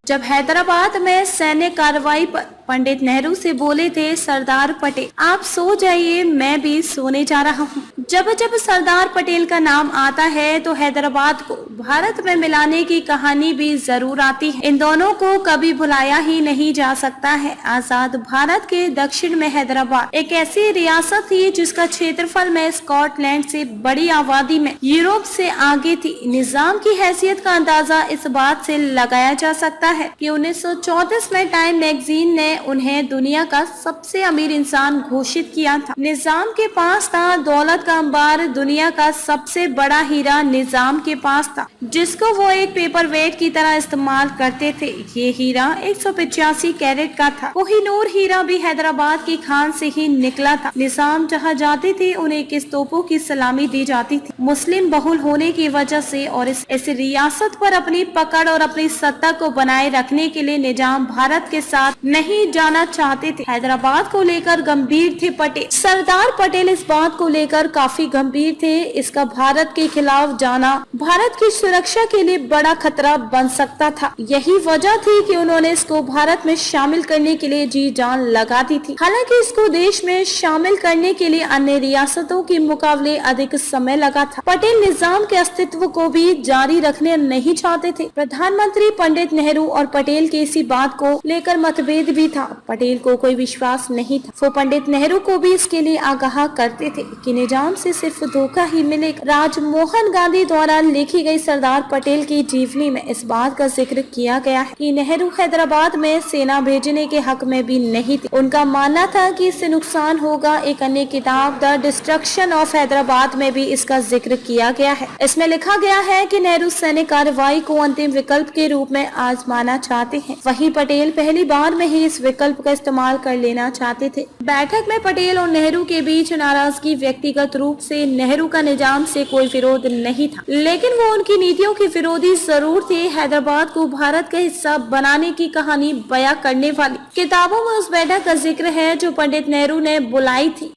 जब हैदराबाद में सैन्य कार्रवाई पर पंडित नेहरू से बोले थे सरदार पटेल, आप सो जाइए मैं भी सोने जा रहा हूँ। जब जब सरदार पटेल का नाम आता है तो हैदराबाद को भारत में मिलाने की कहानी भी जरूर आती है। इन दोनों को कभी भुलाया ही नहीं जा सकता है। आजाद भारत के दक्षिण में हैदराबाद एक ऐसी रियासत थी जिसका क्षेत्रफल में स्कॉटलैंड से बड़ी आबादी में यूरोप से आगे थी। निजाम की हैसियत का अंदाजा इस बात से लगाया जा सकता है कि 1934 में टाइम मैगजीन ने उन्हें दुनिया का सबसे अमीर इंसान घोषित किया था। निजाम के पास था दौलत का अंबार, दुनिया का सबसे बड़ा हीरा निजाम के पास था, जिसको वो एक पेपर वेट की तरह इस्तेमाल करते थे। ये हीरा 185 कैरेट का था। कोहिनूर हीरा भी हैदराबाद की खान से ही निकला था। निजाम जहाँ जाते थे उन्हें किस तोपों की सलामी दी जाती थी। मुस्लिम बहुल होने की वजह से और इस रियासत पर अपनी पकड़ और अपनी सत्ता को बनाए रखने के लिए निजाम भारत के साथ नहीं जाना चाहते थे। हैदराबाद को लेकर गंभीर थे पटेल। सरदार पटेल इस बात को लेकर काफी गंभीर थे। इसका भारत के खिलाफ जाना भारत की सुरक्षा के लिए बड़ा खतरा बन सकता था। यही वजह थी कि उन्होंने इसको भारत में शामिल करने के लिए जी जान लगा दी थी। हालांकि इसको देश में शामिल करने के लिए अन्य रियासतों के मुकाबले अधिक समय लगा था। पटेल निजाम के अस्तित्व को भी जारी रखने नहीं चाहते थे। प्रधानमंत्री पंडित नेहरू और पटेल के इसी बात को लेकर मतभेद भी था। पटेल को कोई विश्वास नहीं था। वो पंडित नेहरू को भी इसके लिए आगाह करते थे कि निजाम से सिर्फ धोखा ही मिलेगा। राजमोहन गांधी द्वारा लिखी गई सरदार पटेल की जीवनी में इस बात का जिक्र किया गया है कि नेहरू हैदराबाद में सेना भेजने के हक में भी नहीं थे। उनका मानना था कि इससे नुकसान होगा। एक अन्य किताब द डिस्ट्रक्शन ऑफ हैदराबाद में भी इसका जिक्र किया गया है। इसमें लिखा गया है कि नेहरू सैन्य कार्रवाई को अंतिम विकल्प के रूप में आजमाना चाहते हैं। वहीं पटेल पहली बार में ही इस विकल्प का इस्तेमाल कर लेना चाहते थे। बैठक में पटेल और नेहरू के बीच नाराजगी व्यक्तिगत रूप से नेहरू का निजाम से कोई विरोध नहीं था, लेकिन वो उनकी नीतियों के विरोधी जरूर थे। हैदराबाद को भारत का हिस्सा बनाने की कहानी बयां करने वाली किताबों में उस बैठक का जिक्र है जो पंडित नेहरू ने बुलाई थी।